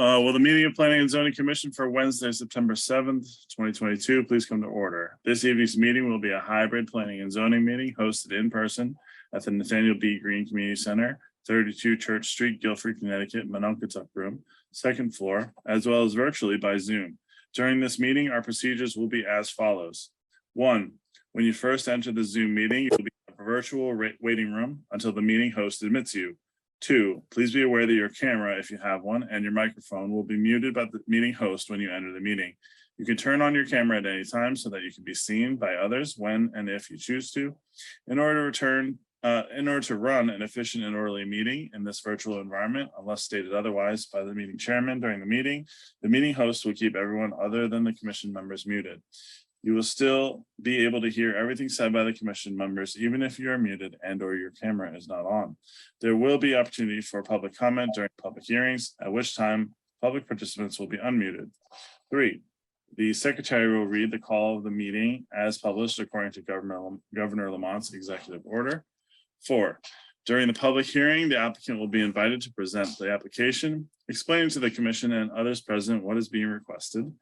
Will the meeting of Planning and Zoning Commission for Wednesday, September 7th, 2022, please come to order. This evening's meeting will be a hybrid planning and zoning meeting hosted in person at the Nathaniel B. Green Community Center, 32 Church Street, Guilford, Connecticut, Mononkatuk Room, second floor, as well as virtually by Zoom. During this meeting, our procedures will be as follows. 1, when you first enter the Zoom meeting, you will be in a virtual waiting room until the meeting host admits you. 2, please be aware that your camera, if you have one, and your microphone will be muted by the meeting host when you enter the meeting. You can turn on your camera at any time so that you can be seen by others when and if you choose to. In order to run an efficient and orderly meeting in this virtual environment, unless stated otherwise by the meeting chairman during the meeting host will keep everyone other than the commission members muted. You will still be able to hear everything said by the commission members, even if you are muted and or your camera is not on. There will be opportunity for public comment during public hearings, at which time public participants will be unmuted. 3, the secretary will read the call of the meeting as published according to Governor Lamont's executive order. 4, during the public hearing, the applicant will be invited to present the application, explaining to the commission and others present what is being requested.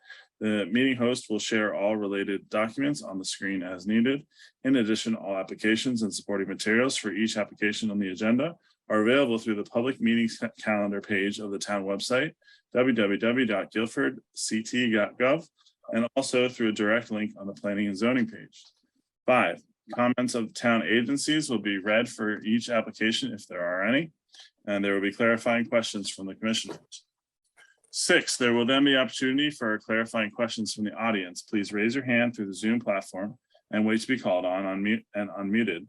The meeting host will share all related documents on the screen as needed. In addition, all applications and supporting materials for each application on the agenda are available through the public meetings calendar page of the town website, www.guilfordct.gov, and also through a direct link on the planning and zoning page. 5, comments of town agencies will be read for each application if there are any, and there will be clarifying questions from the commissioners. 6, there will then be opportunity for clarifying questions from the audience. Please raise your hand through the Zoom platform and wait to be called on unmuted.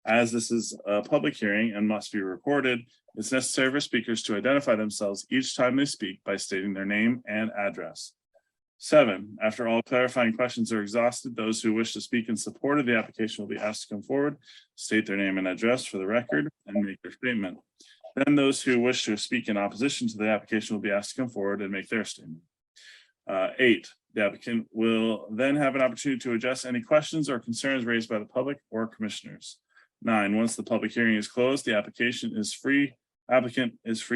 As this is a public hearing and must be recorded, it's necessary for speakers to identify themselves each time they speak by stating their name and address. 7, after all clarifying questions are exhausted, those who wish to speak in support of the application will be asked to come forward, state their name and address for the record, and make their statement. Then those who wish to speak in opposition to the application will be asked to come forward and make their statement. 8, the applicant will then have an opportunity to address any questions or concerns raised by the public or commissioners. 9, once the public hearing is closed, the applicant is free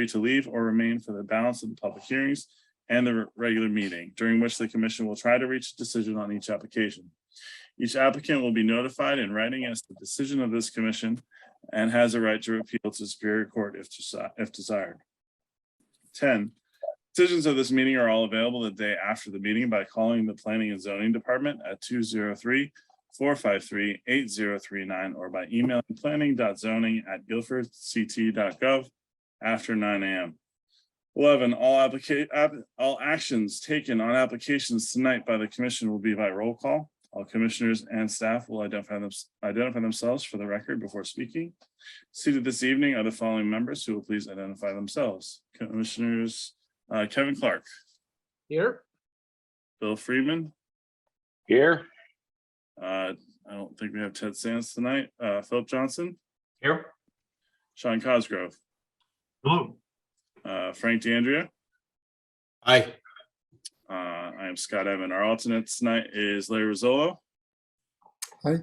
to leave or remain for the balance of the public hearings and the regular meeting, during which the commission will try to reach a decision on each application. Each applicant will be notified in writing as the decision of this commission and has a right to appeal to Superior Court if desired. 10, decisions of this meeting are all available the day after the meeting by calling the Planning and Zoning Department at 203-453-8039 or by emailing planning.zoning@guilfordct.gov after 9 a.m. 11, all actions taken on applications tonight by the commission will be by roll call. All commissioners and staff will identify themselves for the record before speaking. Seated this evening are the following members who will please identify themselves. Commissioners Kevin Clark. Here. Bill Friedman. Here. I don't think we have Ted Sands tonight. Philip Johnson. Here. Sean Cosgrove. Hello. Frank DeAndrea. Hi. I am Scott Evan. Our alternate tonight is Larry Rizzolo. Hi.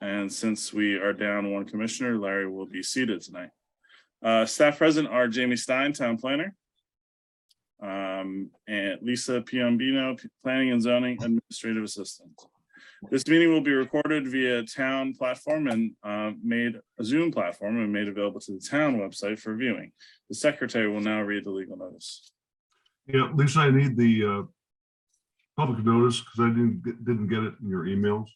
And since we are down one commissioner, Larry will be seated tonight. Staff present are Jamie Stein, Town Planner, and Lisa Piombino, Planning and Zoning Administrative Assistant. This meeting will be recorded via town platform and made a Zoom platform and made available to the town website for viewing. The secretary will now read the legal notice. Yeah, Lisa, I need the public notice because I didn't get it in your emails.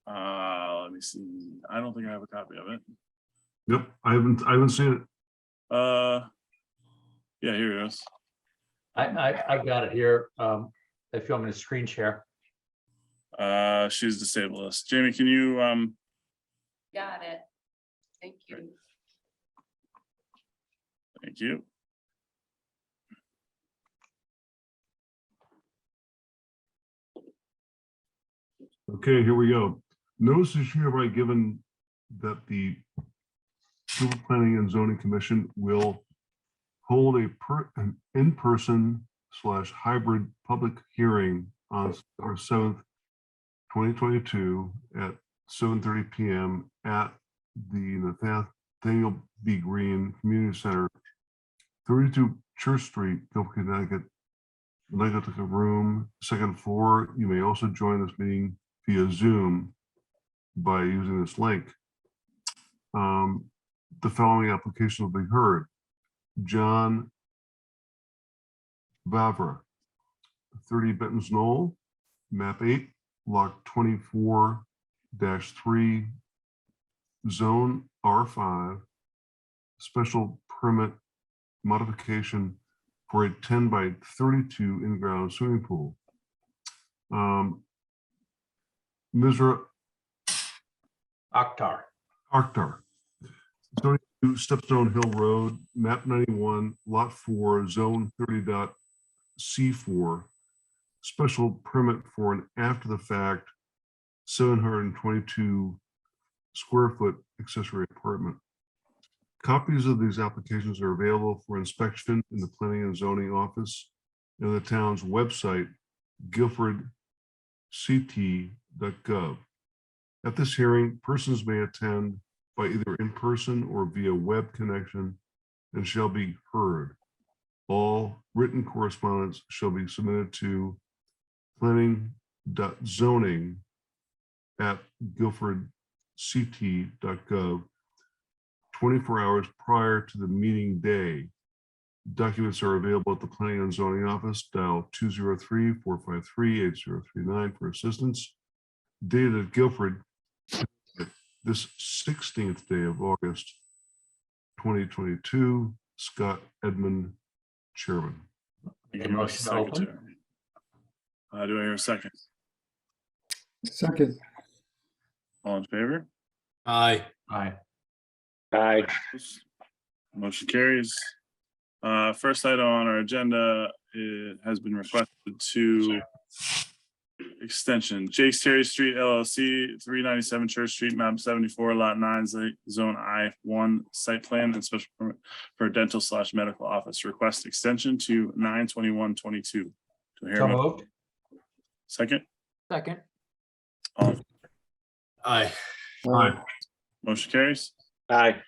Let me see. I don't think I have a copy of it. Yep, I haven't seen it. Yeah, here it is. I got it here. If you want me to screen share. She's disabled us. Jamie, can you Got it. Thank you. Thank you. Okay, here we go. Notice is hereby given that the Guilford Planning and Zoning Commission will hold an in-person / hybrid public hearing on September 7th, 2022 at 7:30 p.m. at the Nathaniel B. Green Community Center, 32 Church Street, Guilford, Connecticut. Would like to take a room, second floor. You may also join this meeting via Zoom by using this link. The following application will be heard. John Vavra, 30 Benton's Knoll, map 8, lot 24-3, zone R5, special permit modification for a 10 by 32 in-ground swimming pool. Mr. Akhtar. Akhtar, 32 Stepstone Hill Road, map 91, lot 4, zone 30.C4, special permit for an after-the-fact 722 square foot accessory apartment. Copies of these applications are available for inspection in the Planning and Zoning Office and the town's website, guilfordct.gov. At this hearing, persons may attend by either in person or via web connection and shall be heard. All written correspondence shall be submitted to planning.zoning@guilfordct.gov 24 hours prior to the meeting day. Documents are available at the Planning and Zoning Office. Dial 203-453-8039 for assistance. Dated at Guilford, this 16th day of August, 2022. Scott Edmund, Chairman. Thank The you, Mr. motion to open. Secretary. Do I hear a second? Second. All in favor? Aye. Aye. Aye. Motion carries. First item on our agenda, it has been requested to extension Jake's Terry Street LLC, 397 Church Street, map 74, lot 9, zone I1, site plan and special permit for dental/medical office. Request extension to 9/21/22. Do I hear So a motion? moved. Second? Second. All, Aye. Aye. motion carries. Aye.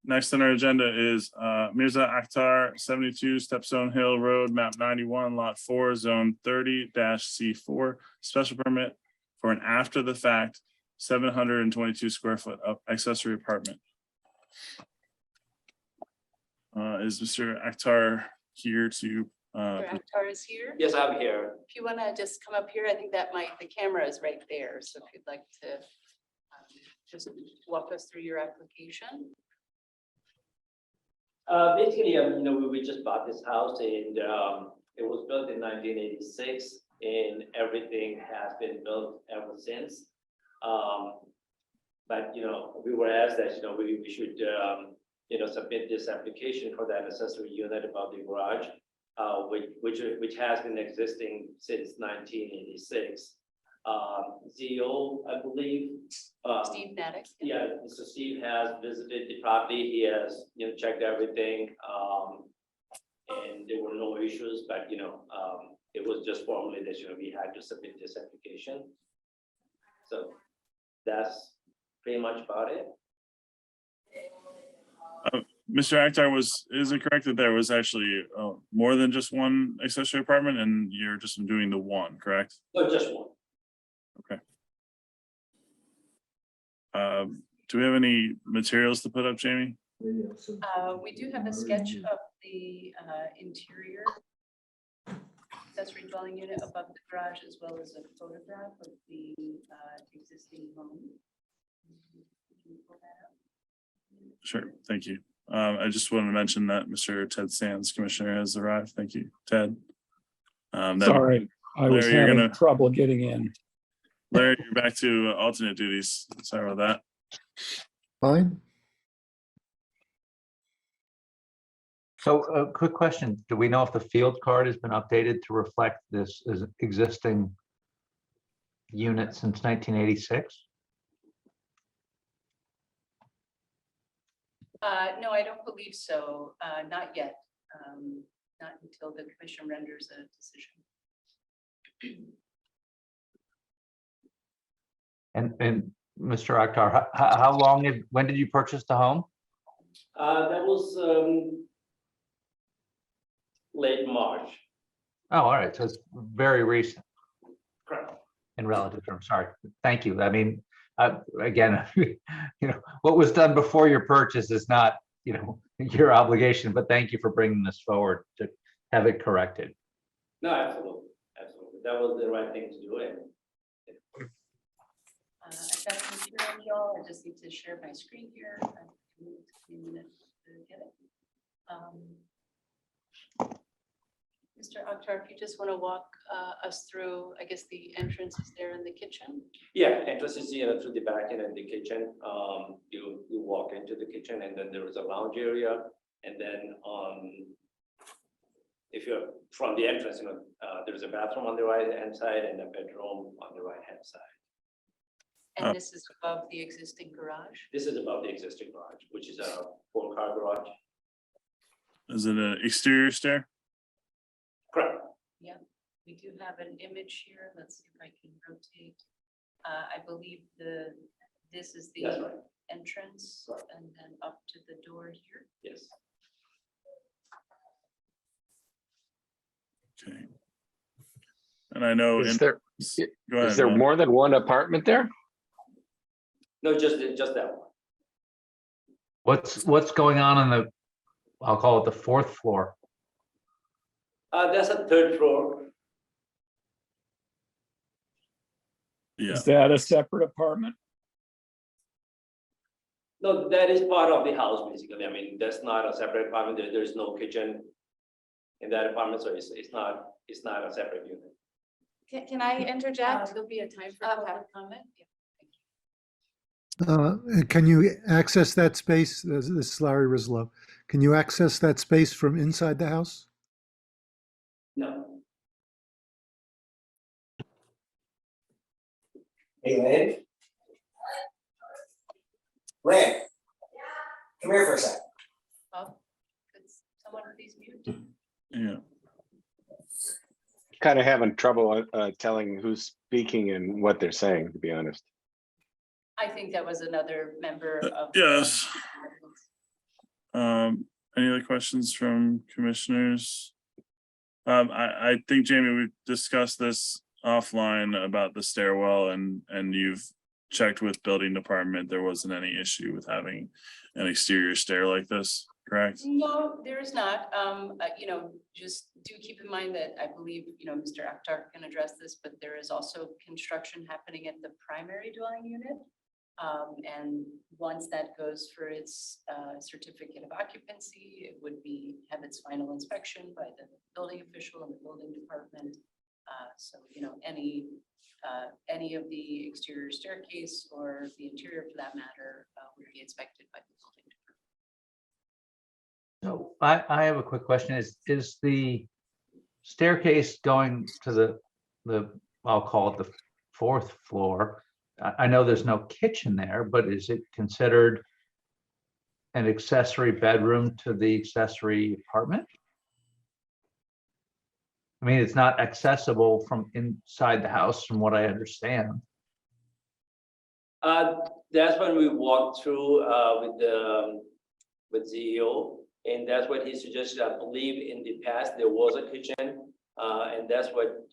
Next on our agenda is Mirza Akhtar, 72 Stepstone Hill Road, map 91, lot 4, zone 30-C4, special permit for an after-the-fact 722 square foot of accessory apartment. Is Mr. Akhtar here to? Mr. Akhtar is here. Yes, I'm here. If you want to just come up here, I think that the camera is right there. So if you'd like to just walk us through your application. Basically, we just bought this house and it was built in 1986 and everything has been built ever since. But, we were asked that, we should, submit this application for that accessory unit above the garage, which has been existing since 1986. Zio, I believe. Steve Maddox. Yeah, Mr. Steve has visited the property. He has, checked everything. And there were no issues, but, it was just formally that, we had to submit this application. So that's pretty much about it. Mr. Akhtar, is it correct that there was actually more than just one accessory apartment and you're just doing the one, correct? No, just one. Do we have any materials to put up, Jamie? We do have a sketch of the interior accessory dwelling unit above the garage, as well as a photograph of the existing home. Can you pull that up? Sure, thank you. I just wanted to mention that Mr. Ted Sands, Commissioner, has arrived. Thank you, Ted. Sorry, I was Larry, you're having gonna- trouble getting in. Larry, you're back to alternate duties. Sorry about that. Fine. So a quick question. Do we know if the field card has been updated to reflect this as existing unit since 1986? No, I don't believe so. Not yet. Not until the commission renders a decision. And Mr. Akhtar, how long, when did you purchase the home? That was late March. Oh, all right, so it's very recent Correct. in relative terms. Sorry, thank you. I mean, again, what was done before your purchase is not, your obligation, but thank you for bringing this forward to have it corrected. No, absolutely, absolutely. That was the right thing to do. And I've got some material, y'all. I just need to share my screen here. I have a few minutes to get it. Mr. Akhtar, if you just want to walk us through, I guess the entrance is there in the kitchen. yeah, entrance is through the back end and the kitchen. You walk into the kitchen, and then there is a lounge area, and then if you're from the entrance, there's a bathroom on the right hand side and a bedroom on the right hand side. And this is above the existing garage. This is above the existing garage, which is a 4-car garage. Is it an exterior stair? Correct. We do have an image here. Let's see if I can rotate. I believe this is the That's right. entrance Right. and then up to the door here. Yes. Okay. And I know. Is there, Go ahead, is there Ron. more than one apartment there? No, just that one. What's going on the, I'll call it the 4th floor? That's a 3rd floor. Yeah, Is that a separate apartment? No, that is part of the house, basically. I mean, that's not a separate apartment. There's no kitchen in that apartment, so it's not a separate unit. Can I interject? There'll be a time for Okay. public comment. Can you access that space? This is Larry Rislow. Can you access that space from inside the house? No. Hey, Lynn? Lynn? Come here for a sec. Oh, could someone please mute? yeah. Kind of having trouble telling who's speaking and what they're saying, to be honest. I think that was another member of. Yes. Any other questions from commissioners? I think, Jamie, we've discussed this offline about the stairwell, and you've checked with building department. There wasn't any issue with having an exterior stair like this, correct? No, there is not. Just do keep in mind that I believe, Mr. Akhtar can address this, but there is also construction happening at the primary dwelling unit. And once that goes for its certificate of occupancy, it would have its final inspection by the building official and the building department. So, any of the exterior staircase or the interior for that matter would be inspected by the building department. So I have a quick question. Is the staircase going to the I'll call it the 4th floor? I know there's no kitchen there, but is it considered an accessory bedroom to the accessory apartment? I mean, it's not accessible from inside the house, from what I understand. That's when we walked through with CEO, and that's what he suggested. I believe in the past there was a kitchen, and that's what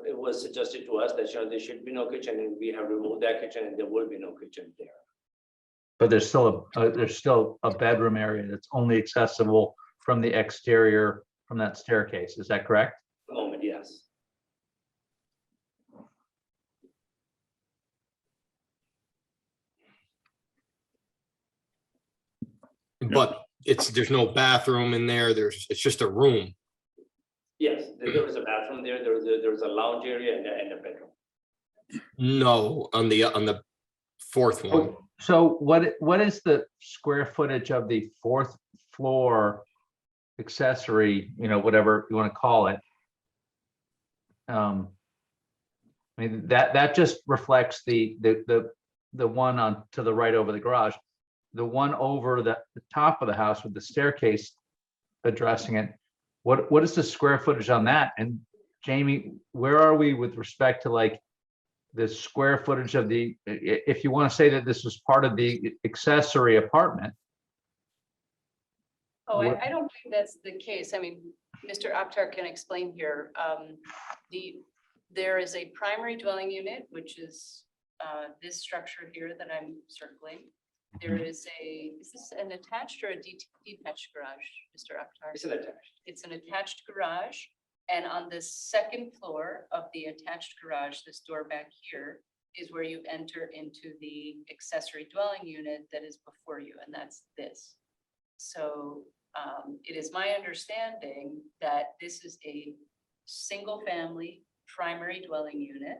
it was suggested to us, that there should be no kitchen, and we have removed that kitchen, and there will be no kitchen there. But there's still a bedroom area that's only accessible from the exterior, from that staircase. Is that correct? At the moment, yes. But there's no bathroom in there. It's just a room. Yes, there was a bathroom there. There was a lounge area and a bedroom. No, on the 4th one. So what is the square footage of the 4th floor accessory, whatever you want to call it? I mean, that just reflects the one on to the right over the garage. The one over the top of the house with the staircase addressing it. What is the square footage on that? And Jamie, where are we with respect to like the square footage of if you want to say that this was part of the accessory apartment? Oh, What- I don't think that's the case. I mean, Mr. Akhtar can explain here. There is a primary dwelling unit, which is this structure here that I'm circling. There is this an attached or a detached garage, Mr. Akhtar? It's an attached. It's an attached garage. And on the second floor of the attached garage, this door back here is where you enter into the accessory dwelling unit that is before you, and that's this. So it is my understanding that this is a single-family primary dwelling unit.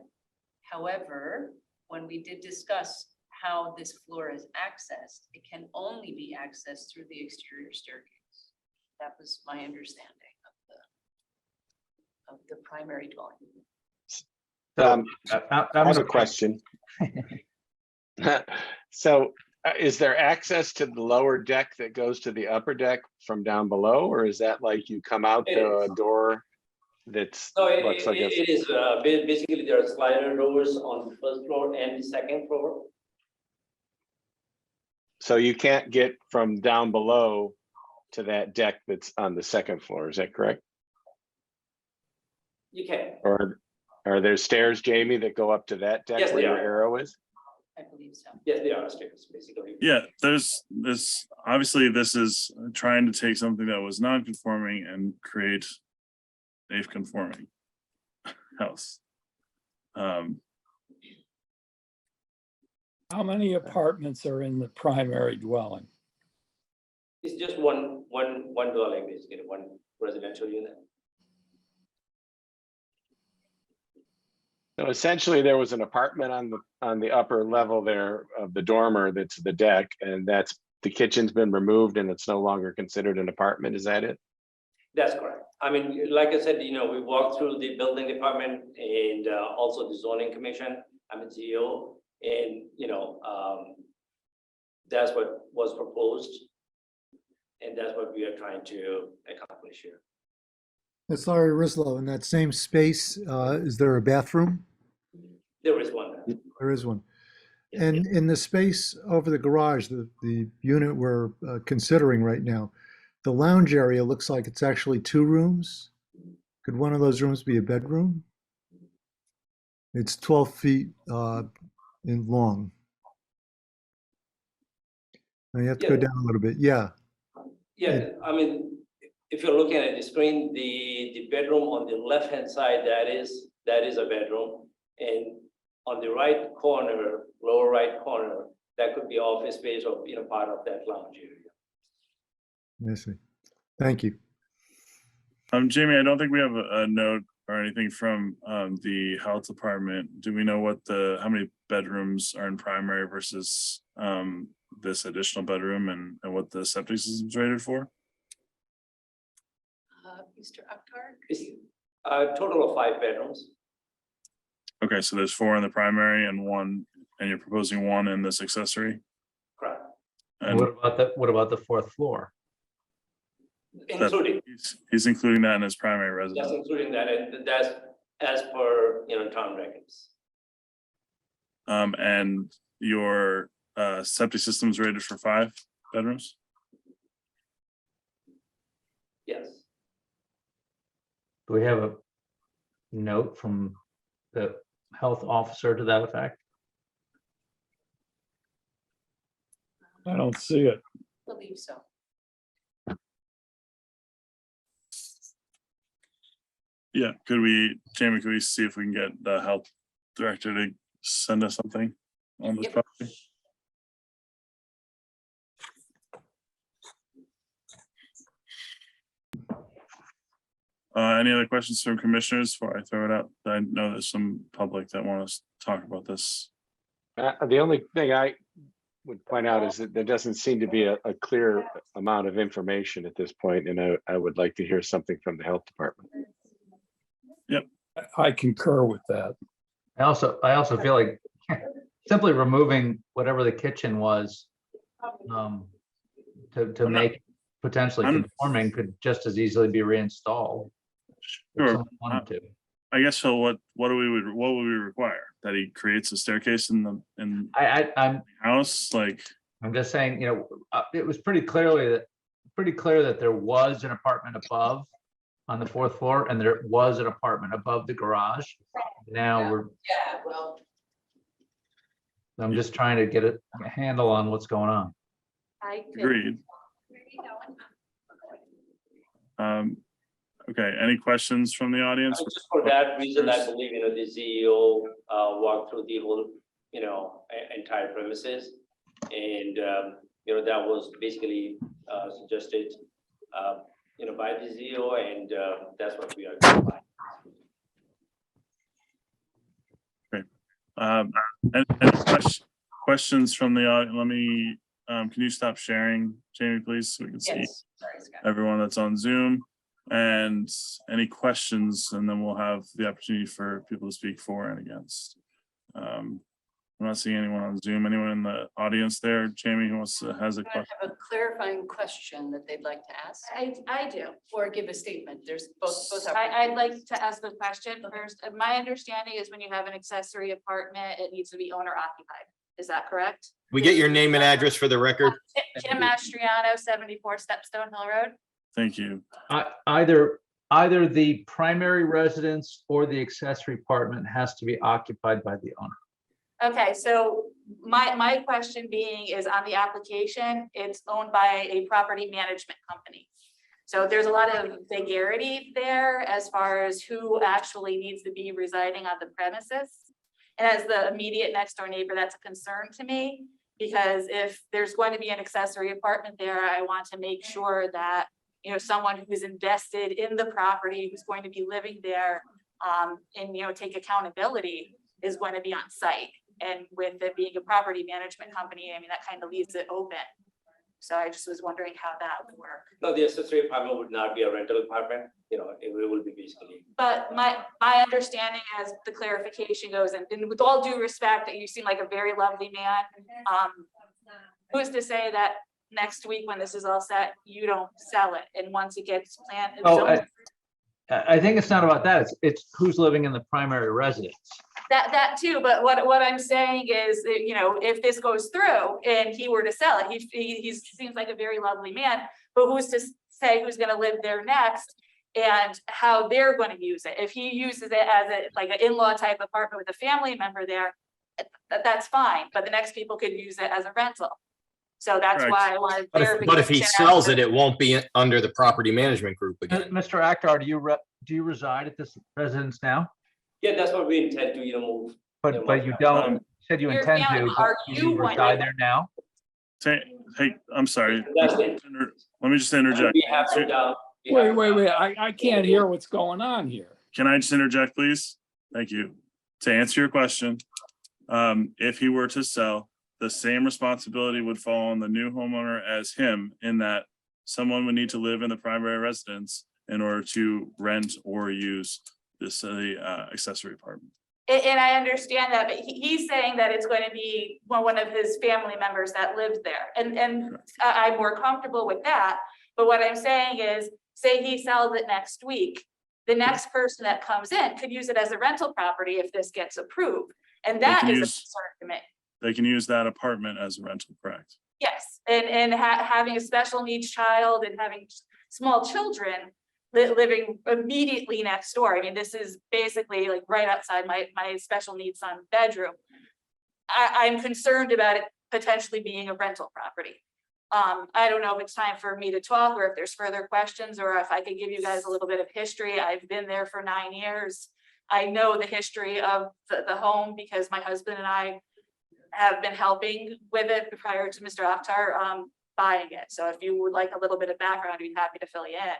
However, when we did discuss how this floor is accessed, it can only be accessed through the exterior staircase. That was my understanding of the primary dwelling unit. I have a question. So is there access to the lower deck that goes to the upper deck from down below, or is that like you come out the door that's No, looks like it is, basically there are slider doors on the first floor and the second floor. so you can't get from down below to that deck that's on the second floor, is that correct? You can, Or are there stairs, Jamie, that go up to that deck Yes, where they your are. arrow is? I believe so. yes, they are stairs, basically. Yeah, there's this, obviously, this is trying to take something that was non-conforming and create a conforming house. How many apartments are in the primary dwelling? It's just one dwelling, basically, one residential unit. So essentially, there was an apartment on the upper level there of the dormer that's the deck, and the kitchen's been removed and it's no longer considered an apartment, is that it? That's correct. I mean, like I said, we walked through the building department and also the zoning commission, I'm a CEO, and, that's what was proposed. And that's what we are trying to accomplish here. That's Larry Rislow. In that same space, is there a bathroom? There is one. There is one. And in the space over the garage, the unit we're considering right now, the lounge area looks like it's actually 2 rooms. Could one of those rooms be a bedroom? It's 12 feet in long. Now you have to go Yeah. down a little bit. Yeah. Yeah, I mean, if you're looking at the screen, the bedroom on the left-hand side, that is a bedroom. And on the right corner, lower right corner, that could be office space or, part of that lounge area. I see. Thank you. Jamie, I don't think we have a note or anything from the health department. Do we know how many bedrooms are in primary versus this additional bedroom and what the septic system is rated for? Mr. Akhtar? It's a total of 5 bedrooms. Okay, so there's 4 in the primary and you're proposing 1 in this accessory? Correct. And What about the 4th floor? Including, he's including that in his primary that's residence. including that, and that's as per, town records. And your septic system is rated for 5 bedrooms? Yes. Do we have a note from the health officer to that effect? I don't see it. I believe so. Yeah, Jamie, could we see if we can get the health director to send us something on this Yep. property? Any other questions from commissioners before I throw it out? I know there's some public that want to talk about this. The only thing I would point out is that there doesn't seem to be a clear amount of information at this point, and I would like to hear something from the health department. I concur with that. I also feel like simply removing whatever the kitchen was to make potentially conforming could just as easily be reinstalled. If Sure. someone wanted to. I guess so. What would we require? That he creates a staircase in the I'm house? Like, just saying, it was pretty clearly that pretty clear that there was an apartment above on the fourth floor, and there was an apartment above the garage. Now we're, Yeah, well. I'm just trying to get a handle on what's going on. Agreed. Okay, any questions from the audience? Just for that reason, I believe, the CEO walked through the whole, entire premises. And, that was basically suggested, by the CEO, and that's what we are doing. Any questions from the audience? Let me, can you stop sharing, Jamie, please, so we can see Yes, sorry, Scott. everyone that's on Zoom? And any questions, and then we'll have the opportunity for people to speak for and against. I'm not seeing anyone on Zoom. Anyone in the audience there? Jamie, who has a I question? have a clarifying question that they'd like to ask, I do. or give a statement. There's both. I'd like to ask a question first. My understanding is when you have an accessory apartment, it needs to be owner occupied. Is that correct? We get your name and address for the record. Kim Mastriano, 74 Stepstone Hill Road. Thank you. Either the primary residence or the accessory apartment has to be occupied by the owner. Okay, so my question being is on the application, it's owned by a property management company. So there's a lot of vagarity there as far as who actually needs to be residing on the premises. And as the immediate next door neighbor, that's a concern to me, because if there's going to be an accessory apartment there, I want to make sure that, someone who's invested in the property, who's going to be living there, and, take accountability, is going to be on site. And with it being a property management company, I mean, that kind of leaves it open. So I just was wondering how that would work. No, the accessory apartment would not be a rental apartment, it will be basically. But my understanding as the clarification goes, and with all due respect, that you seem like a very lovely man. Who's to say that next week when this is all set, you don't sell it, and once it gets planted? Oh, I think it's not about that. It's who's living in the primary residence. That too, but what I'm saying is, if this goes through and he were to sell it, he seems like a very lovely man, but who's to say who's gonna live there next and how they're gonna use it? If he uses it as like an in-law type apartment with a family member there, that's fine, but the next people could use it as a rental. So that's Correct. why I wanted. But if he sells it, it won't be under the property management group again. Mr. Akhtar, do you reside at this residence now? Yeah, that's what we intend to, move. But you don't, said you Your intend to, family, but are do you you going reside to- there now? Hey, I'm sorry. That's it. Let me just interject. We have to, Wait, I can't hear what's going on here. Can I just interject, please? Thank you. To answer your question, if he were to sell, the same responsibility would fall on the new homeowner as him, in that someone would need to live in the primary residence in order to rent or use this accessory apartment. And I understand that, but he's saying that it's going to be one of his family members that lives there. And I'm more comfortable with that. But what I'm saying is, say he sells it next week, the next person that comes in could use it as a rental property if this gets approved. And that is a concern to me. They can use that apartment as a rental, correct? Yes, and having a special needs child and having small children living immediately next door. I mean, this is basically like right outside my special needs son's bedroom. I'm concerned about it potentially being a rental property. I don't know if it's time for me to talk or if there's further questions, or if I could give you guys a little bit of history. I've been there for 9 years. I know the history of the home because my husband and I have been helping with it prior to Mr. Akhtar buying it. So if you would like a little bit of background, I'd be happy to fill you in.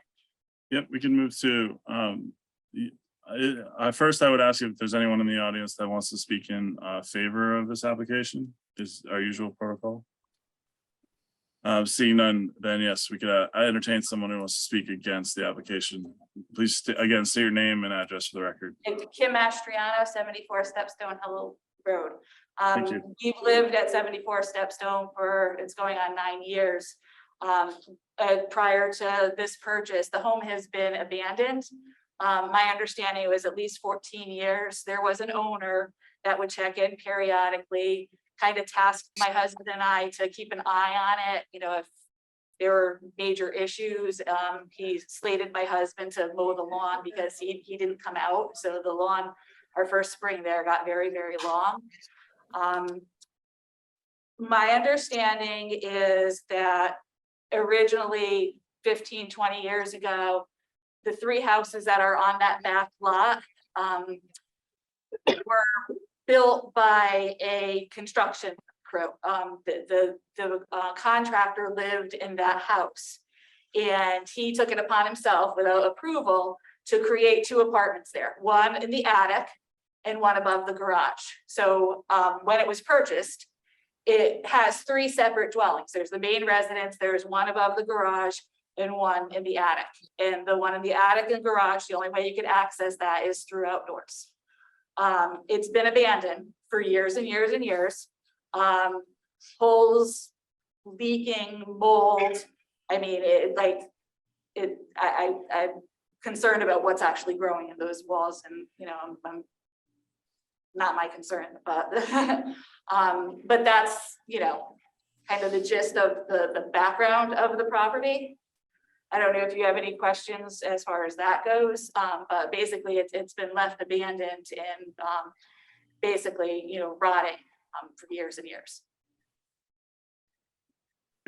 Yep, we can move to, first I would ask if there's anyone in the audience that wants to speak in favor of this application, is our usual protocol. Seeing none, then yes, we could, I entertain someone who wants to speak against the application. Please, again, say your name and address for the record. It's Kim Mastriano, 74 Stepstone Hill Road. Thank you. We've lived at 74 Stepstone for, it's going on 9 years. Prior to this purchase, the home has been abandoned. My understanding was at least 14 years. There was an owner that would check in periodically, kind of tasked my husband and I to keep an eye on it. You know, if there were major issues. He slated my husband to mow the lawn because he didn't come out. So the lawn, our first spring there got very, very long. My understanding is that originally 15, 20 years ago, the 3 houses that are on that back lot were built by a construction crew. The contractor lived in that house, and he took it upon himself without approval to create 2 apartments there, one in the attic and one above the garage. So when it was purchased, it has 3 separate dwellings. There's the main residence, there's one above the garage, and one in the attic. And the one in the attic and garage, the only way you can access that is through outdoors. It's been abandoned for years and years and years. Holes, leaking, mold. I mean, I'm concerned about what's actually growing in those walls, and I'm not my concern, but but that's kind of the gist of the background of the property. I don't know if you have any questions as far as that goes, but basically it's been left abandoned and basically rotting for years and years.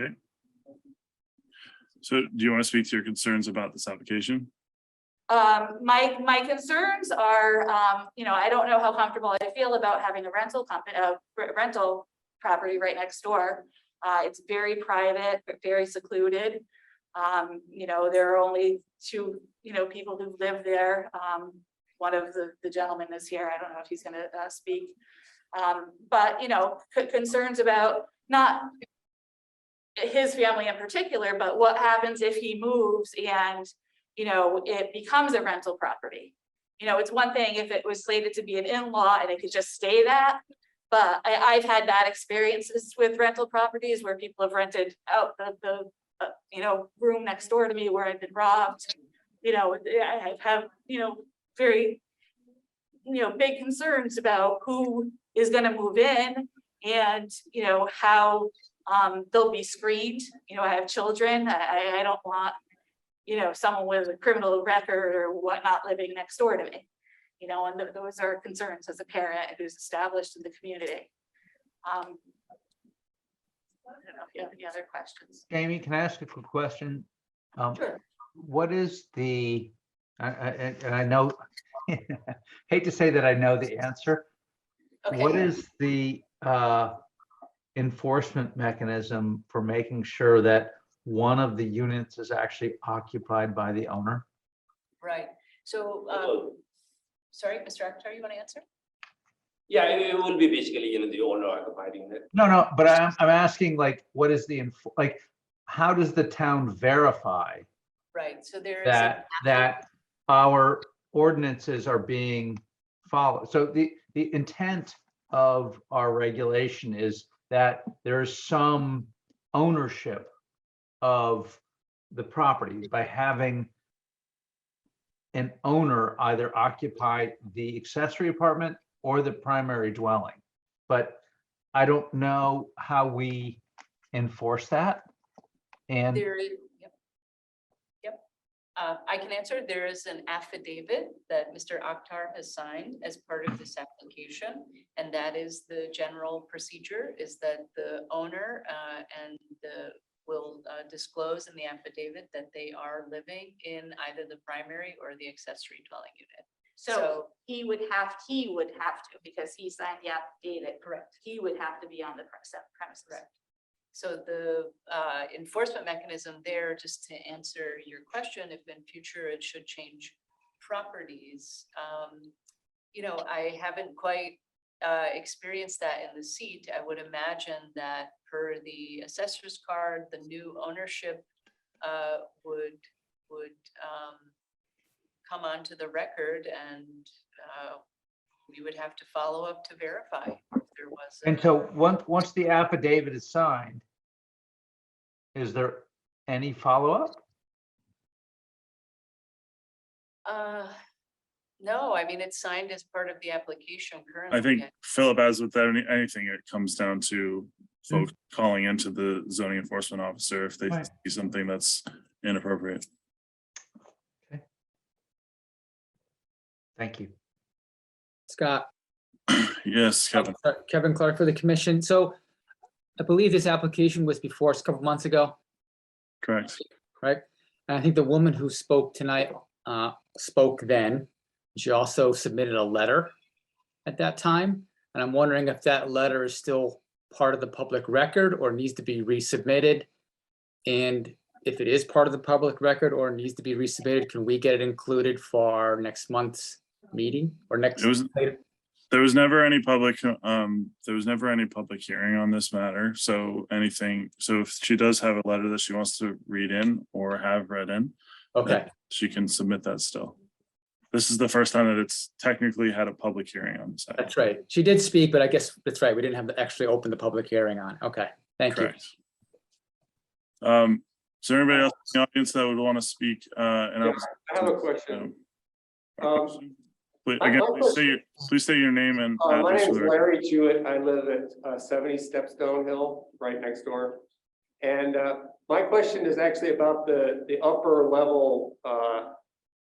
Okay. So do you want to speak to your concerns about this application? My concerns are, I don't know how comfortable I feel about having a rental company, rental property right next door. It's very private, but very secluded. There are only 2, people who live there. One of the gentlemen is here. I don't know if he's going to speak. But, concerns about not his family in particular, but what happens if he moves and it becomes a rental property. It's one thing if it was slated to be an in-law and it could just stay that, but I've had bad experiences with rental properties where people have rented out the room next door to me where I've been robbed. I have very big concerns about who is going to move in and how they'll be screened. I have children. I don't want someone with a criminal record or whatnot living next door to me, and those are concerns as a parent who's established in the community. I don't know if you have any other questions. Jamie, can I ask a quick question? Sure. What is and I know, hate to say that I know the answer. Okay. What is the enforcement mechanism for making sure that one of the units is actually occupied by the owner? Right. So, sorry, Mr. Akhtar, you want to answer? Yeah, it will be basically, the owner occupying it. No, but I'm asking, like, what is how does the town verify Right. So there is that our ordinances are being followed? So the intent of our regulation is that there's some ownership of the property by having an owner either occupy the accessory apartment or the primary dwelling. But I don't know how we enforce that. And there is, yep. I can answer. There is an affidavit that Mr. Akhtar has signed as part of this application, and that is the general procedure, is that the owner will disclose in the affidavit that they are living in either the primary or the accessory dwelling unit. So he would have to, because he signed the affidavit. Correct. He would have to be on the premises. Correct. So the enforcement mechanism there, just to answer your question, if in future it should change properties, I haven't quite experienced that in the seat. I would imagine that per the assessor's card, the new ownership would come onto the record, and we would have to follow up to verify if there was. and so once the affidavit is signed, is there any follow-up? No, I mean, it's signed as part of the application currently. I think, Philip, as with anything, it comes down to folks calling into the zoning enforcement officer if they Right. see something that's inappropriate. Thank you. Scott, Yes, Kevin. Kevin Clark for the commission. So I believe this application was before us a couple months ago, Correct. right? And I think the woman who spoke tonight spoke then. She also submitted a letter at that time. And I'm wondering if that letter is still part of the public record or needs to be resubmitted. And if it is part of the public record or needs to be resubmitted, can we get it included for our next month's meeting or next? There was never any public hearing on this matter. So if she does have a letter that she wants to read in or have read in, Okay, she can submit that still. This is the first time that it's technically had a public hearing on this. item. that's right. She did speak, but I guess that's right. We didn't have to actually open the public hearing on. Okay, thank you. Correct. Is there anybody else in the audience that would want to speak? And Yeah, I have a question. Again, please state your name and My address name for is the record. Larry Jewett. I live at 70 Stepstone Hill, right next door. And my question is actually about the upper level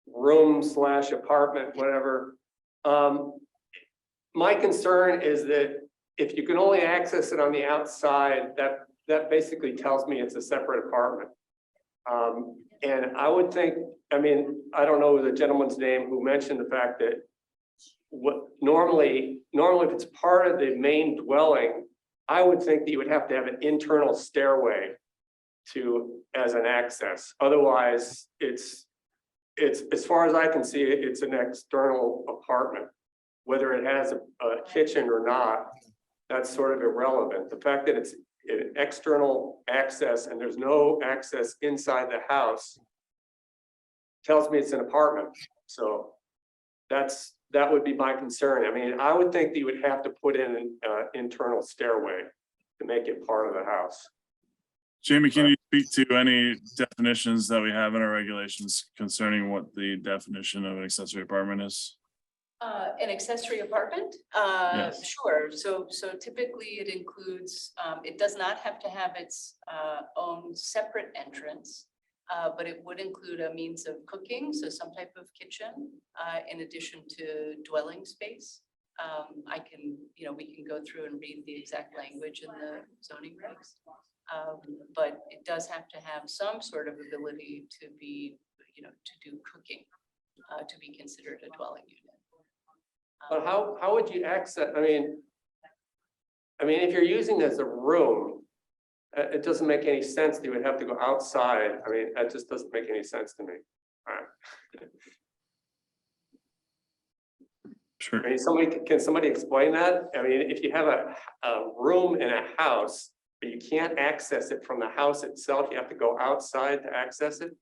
room / apartment, whatever. My concern is that if you can only access it on the outside, that basically tells me it's a separate apartment. And I would think, I mean, I don't know the gentleman's name who mentioned the fact that normally if it's part of the main dwelling, I would think that you would have to have an internal stairway as an access. Otherwise, it's as far as I can see, it's an external apartment. Whether it has a kitchen or not, that's sort of irrelevant. The fact that it's an external access and there's no access inside the house tells me it's an apartment. So that would be my concern. I mean, I would think that you would have to put in an internal stairway to make it part of the house. Jamie, can you speak to any definitions that we have in our regulations concerning what the definition of an accessory apartment is? An accessory apartment? Yes. Sure. So typically it includes, it does not have to have its own separate entrance, but it would include a means of cooking, so some type of kitchen, in addition to dwelling space. We can go through and read the exact language in the zoning regs. But it does have to have some sort of ability to be, to do cooking, to be considered a dwelling unit. But how would you access, I mean, if you're using it as a room, it doesn't make any sense that you would have to go outside. I mean, that just doesn't make any sense to me. All right. Sure. I mean, can somebody explain that? I mean, if you have a room in a house, but you can't access it from the house itself, you have to go outside to access it.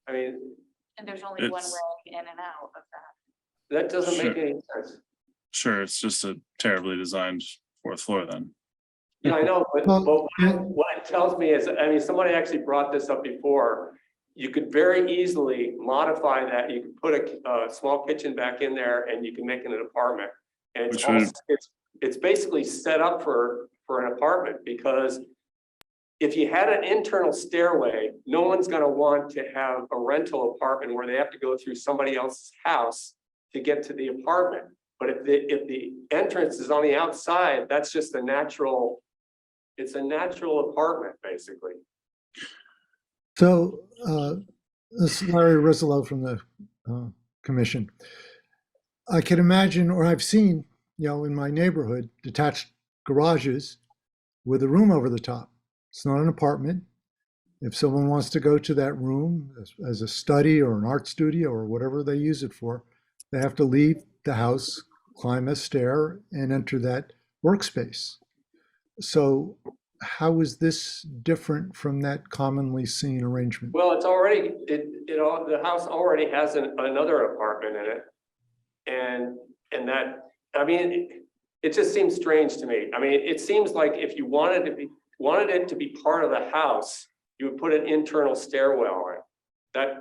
I mean, And there's only one way in and out of that. that doesn't make Sure. any sense. Sure, it's just a terribly designed fourth floor then. Yeah, I know, but Well, what it tells me is, I mean, somebody actually brought this up before. You could very easily modify that. You could put a small kitchen back in there and you can make it an apartment. And it's Which would- also, it's basically set up for an apartment, because if you had an internal stairway, no one's gonna want to have a rental apartment where they have to go through somebody else's house to get to the apartment. But if the entrance is on the outside, that's just it's a natural apartment, basically. So this is Larry Rizzo from the commission. I can imagine, or I've seen, in my neighborhood, detached garages with a room over the top. It's not an apartment. If someone wants to go to that room as a study or an art studio or whatever they use it for, they have to leave the house, climb a stair, and enter that workspace. So how is this different from that commonly seen arrangement? Well, it's already, the house already has another apartment in it. And that, I mean, it just seems strange to me. I mean, it seems like if you wanted it to be part of the house, you would put an internal stairwell in.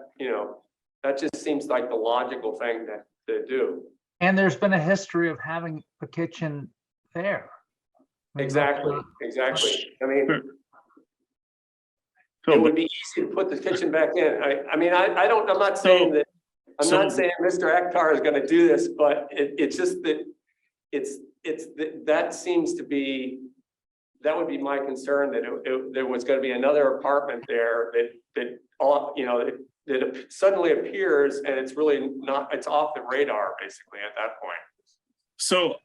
That just seems like the logical thing to do. And there's been a history of having a kitchen there. Exactly, exactly. I mean, Sure. it Phil, would be easy to put the kitchen back in. I mean, I don't, I'm not saying that, I'm so- not saying Mr. Akhtar is gonna do this, but it's just that that seems to be, that would be my concern, that there was gonna be another apartment there that all, you know, that suddenly appears and it's really not, it's off the radar basically at that point. So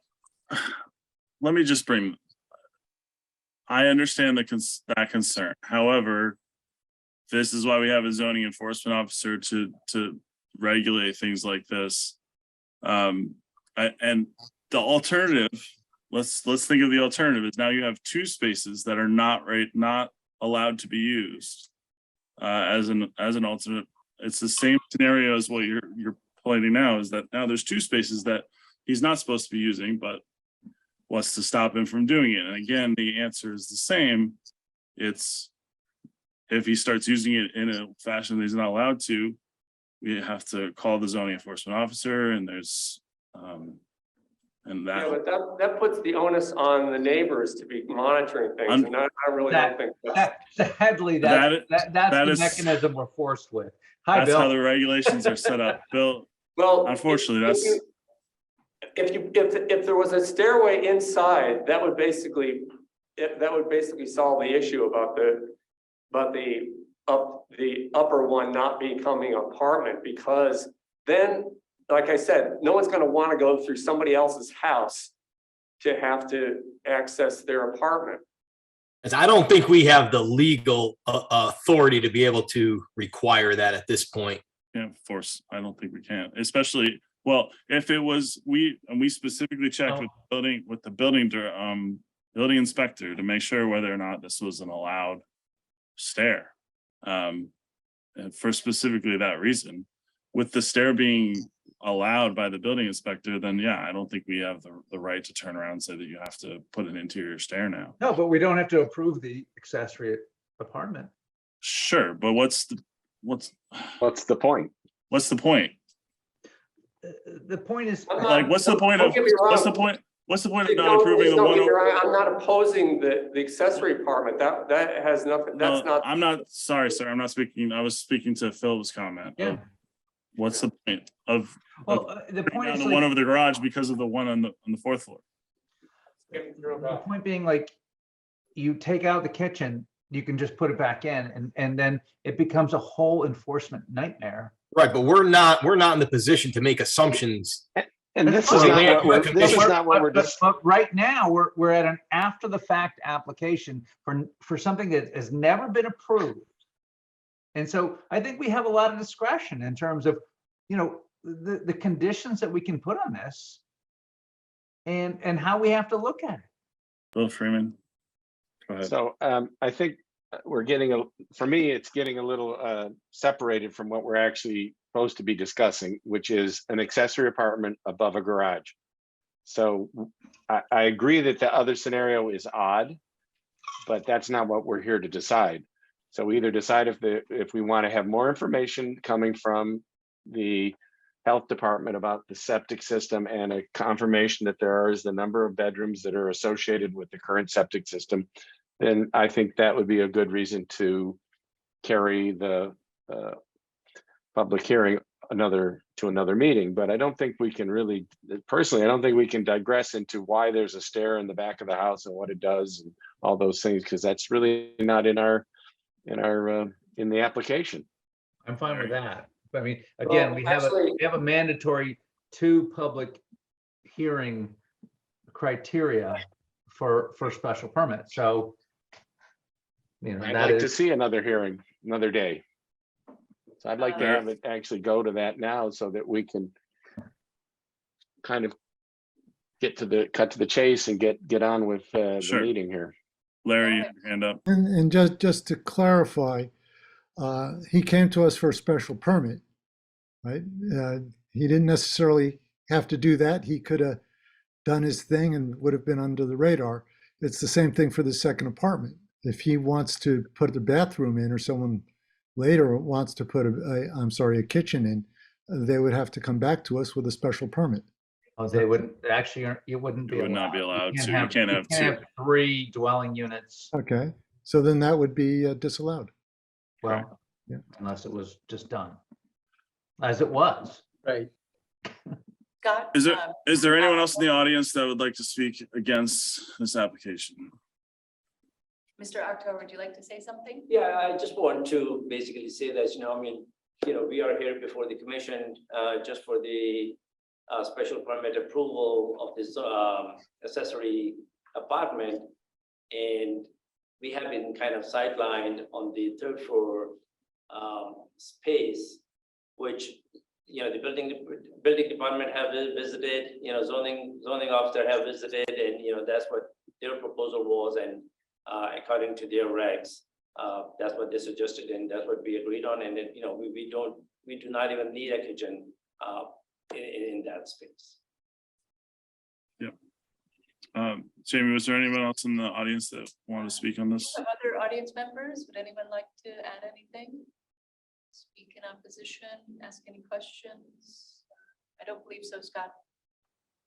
let me just bring, I understand that concern. However, this is why we have a zoning enforcement officer to regulate things like this. And the alternative, let's think of the alternative, is now you have two spaces that are not allowed to be used as an alternate. It's the same scenario as what you're pointing now, is that now there's two spaces that he's not supposed to be using, but what's to stop him from doing it? And again, the answer is the same. It's if he starts using it in a fashion that he's not allowed to, we have to call the zoning enforcement officer, and there's and that. Yeah, but that puts the onus on the neighbors to be monitoring things, and I really don't think that's. Sadly, That that's the is- mechanism we're forced with. Hi, That's how Bill. the regulations are set up, Bill. Well, Unfortunately, if there was a stairway inside, that would basically solve the issue about the upper one not becoming an apartment, because then, like I said, no one's gonna wanna go through somebody else's house to have to access their apartment. I don't think we have the legal authority to be able to require that at this point. Yeah, force. I don't think we can, especially, well, if it was, we specifically checked with the building inspector to make sure whether or not this was an allowed stair. And for specifically that reason, with the stair being allowed by the building inspector, then yeah, I don't think we have the right to turn around and say that you have to put an interior stair now. No, but we don't have to approve the accessory apartment. Sure, but what's the point? What's the point? The point is, Like, what's the point of, what's the point of not No, approving the don't one? get me wrong, I'm not opposing the accessory apartment. That has nothing, that's No, not. I'm not, sorry, sir, I'm not speaking, I was speaking to Phil's comment. Yeah. What's the point of the point is the one like, over the garage because of the one on the fourth floor? the point being like, you take out the kitchen, you can just put it back in, and then it becomes a whole enforcement nightmare. Right, but we're not in the position to make assumptions. And this That's is fine. not what this is not what we're just. But right now, we're at an after the fact application for something that has never been approved. And so I think we have a lot of discretion in terms of, you know, the conditions that we can put on this and how we have to look at it. Bill Freeman. Go ahead. So I think we're getting for me, it's getting a little separated from what we're actually supposed to be discussing, which is an accessory apartment above a garage. So I agree that the other scenario is odd, but that's not what we're here to decide. So we either decide if we want to have more information coming from the health department about the septic system and a confirmation that there is the number of bedrooms that are associated with the current septic system, then I think that would be a good reason to carry the public hearing to another meeting. But I don't think we can really, personally, I don't think we can digress into why there's a stair in the back of the house and what it does and all those things, because that's really not in the application. I'm fine with that. I mean, again, Well, we have a mandatory 2 public hearing criteria for special permit. So, you know, I'd that like to is, see another hearing, another day. So I'd like to have it actually go to that now so that we can kind of cut to the chase and get on with the Sure. meeting here. Larry, your hand up. And just to clarify, he came to us for a special permit, right? He didn't necessarily have to do that. He could have done his thing and would have been under the radar. It's the same thing for the second apartment. If he wants to put the bathroom in, or someone later wants to put a kitchen in, they would have to come back to us with a special permit. Oh, they wouldn't, actually, you wouldn't be It would not be allowed. allowed to. You can't have two. 3 dwelling units. Okay, so then that would be disallowed. Well, Yeah. unless it was just done. As it was. Right. Scott? Is there anyone else in the audience that would like to speak against this application? Mr. October, would you like to say something? Yeah, I just want to basically say that, I mean, we are here before the commission, just for the special permit approval of this accessory apartment. And we have been kind of sidelined on the 3rd floor space, which, the building department have visited, zoning officer have visited, and, that's what their proposal was. And according to their regs, that's what they suggested, and that's what we agreed on. And then, we do not even need a kitchen in that space. Jamie, was there anyone else in the audience that wanted to speak on this? Other audience members, would anyone like to add anything? Speak in opposition, ask any questions? I don't believe so, Scott.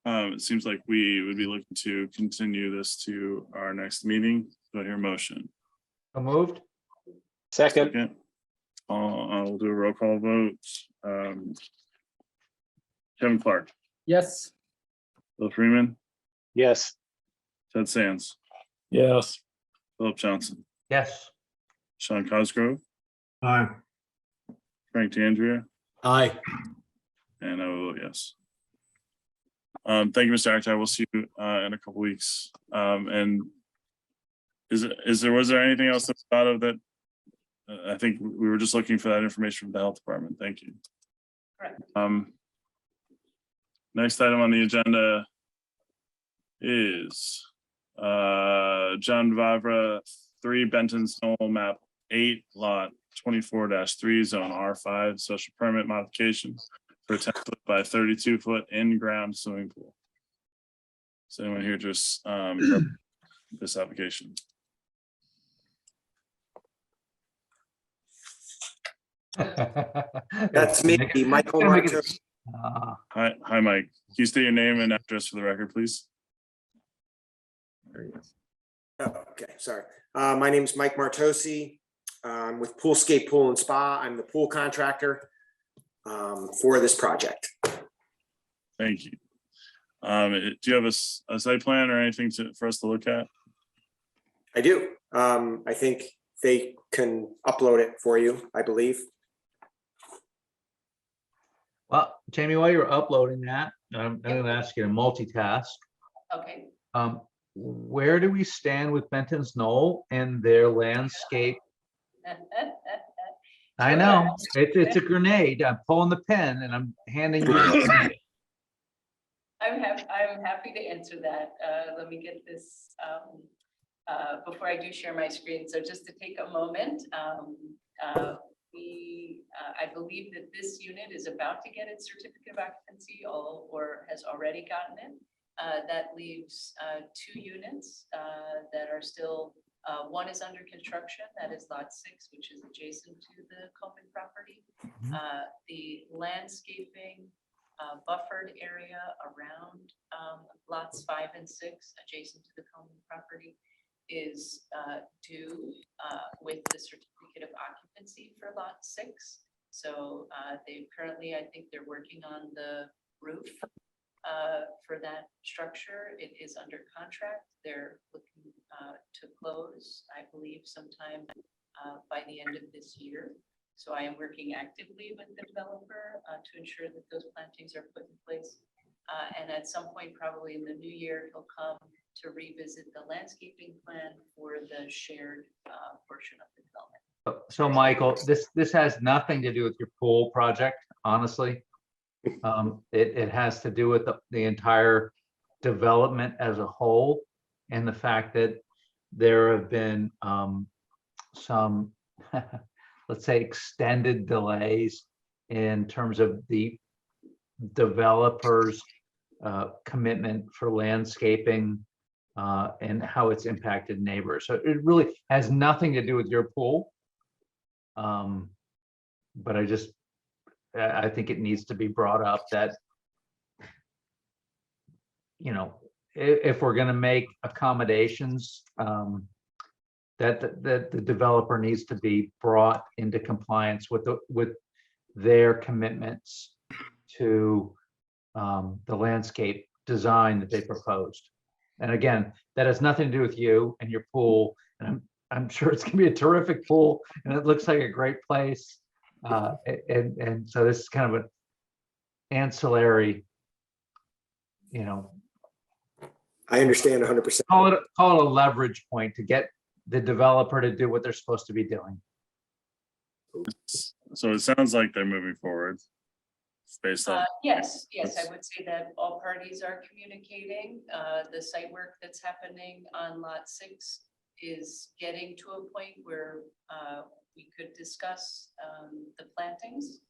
It seems like we would be looking to continue this to our next meeting. Do I hear a motion? So moved? Second, Second. I'll do a roll call vote. Kevin Clark, Yes. Bill Freeman, yes. Ted Sands, Yes. Philip Johnson, Yes. Sean Cosgrove, Aye. Frank DeAndrea, Aye. and I will vote yes. Thank you, Mr. Actor. We'll see you in a couple weeks. And was there anything else that was thought of that? I think we were just looking for that information from the health department. Thank you. Correct. Next item on the agenda is John Vavra, 3 Benton's Knoll, map 8, lot 24-3, zone R5, special permit modification for a 10-foot by 32-foot in-ground swimming pool. Is anyone here just this application? That's me, Michael Martos. Hi, Mike. Can you state your name and address for the record, please? There he is. Oh, okay, sorry. My name is Mike Martosi. With Poolscape Pool and Spa. I'm the pool contractor for this project. Thank you. Do you have a site plan or anything for us to look at? I do. I think they can upload it for you, I believe. Well, Jamie, while you're uploading that, I'm going to ask you to multitask. Okay. Where do we stand with Benton's Knoll and their landscape? I know, it's a grenade. I'm pulling the pin and I'm handing you the grenade. I'm happy to answer that. Let me get this before I do share my screen. So just to take a moment, I believe that this unit is about to get its certificate of occupancy or has already gotten it. That leaves 2 units that are still, one is under construction, that is lot 6, which is adjacent to the Coleman property. The landscaping buffered area around lots 5 and 6 adjacent to the Coleman property is due with the certificate of occupancy for lot 6. So they currently, I think they're working on the roof for that structure. It is under contract. They're looking to close, I believe, sometime by the end of this year. So I am working actively with the developer to ensure that those plantings are put in place. And at some point, probably in the new year, he'll come to revisit the landscaping plan for the shared portion of the development. So Michael, this has nothing to do with your pool project, honestly. It has to do with the entire development as a whole, and the fact that there have been some, let's say, extended delays in terms of the developer's commitment for landscaping and how it's impacted neighbors. So it really has nothing to do with your pool. But I think it needs to be brought up that you know, if we're gonna make accommodations, that the developer needs to be brought into compliance with their commitments to the landscape design that they proposed. And again, that has nothing to do with you and your pool. And I'm sure it's gonna be a terrific pool and it looks like a great place. And so this is kind of an ancillary, you know, I understand 100%. call it a leverage point to get the developer to do what they're supposed to be doing. So it sounds like they're moving forward. Based on, Yes, I would say that all parties are communicating. The site work that's happening on lot 6 is getting to a point where we could discuss the plantings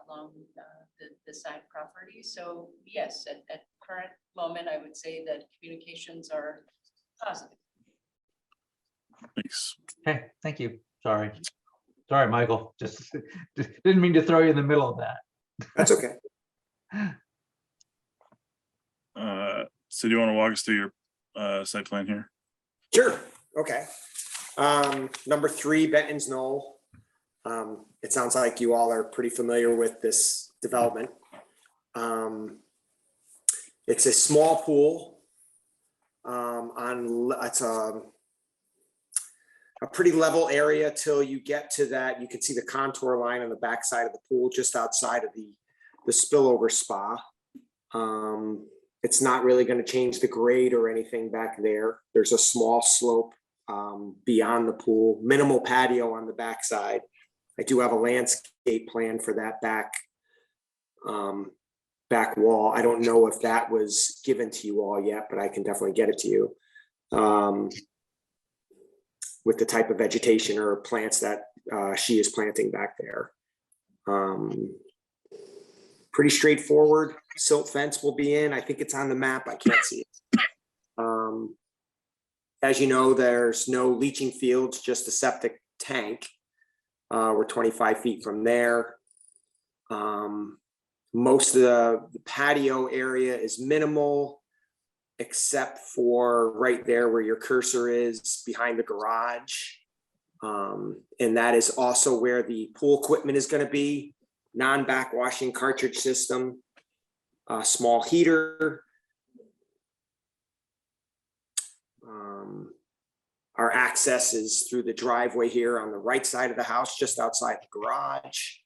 along the side property. So yes, at current moment, I would say that communications are positive. thanks. Okay, thank you. Sorry, Michael, just didn't mean to throw you in the middle of that. That's okay. So do you want to walk us through your site plan here? Sure, okay. Number 3, Benton's Knoll. It sounds like you all are pretty familiar with this development. It's a small pool. It's a pretty level area till you get to that. You can see the contour line on the back side of the pool, just outside of the spillover spa. It's not really going to change the grade or anything back there. There's a small slope beyond the pool, minimal patio on the back side. I do have a landscape plan for that back wall. I don't know if that was given to you all yet, but I can definitely get it to you. With the type of vegetation or plants that she is planting back there. Pretty straightforward. Silt fence will be in. I think it's on the map. I can't see it. As you know, there's no leaching fields, just a septic tank. We're 25 feet from there. Most of the patio area is minimal, except for right there where your cursor is behind the garage. And that is also where the pool equipment is going to be. Non-backwashing cartridge system, small heater. Our access is through the driveway here on the right side of the house, just outside the garage.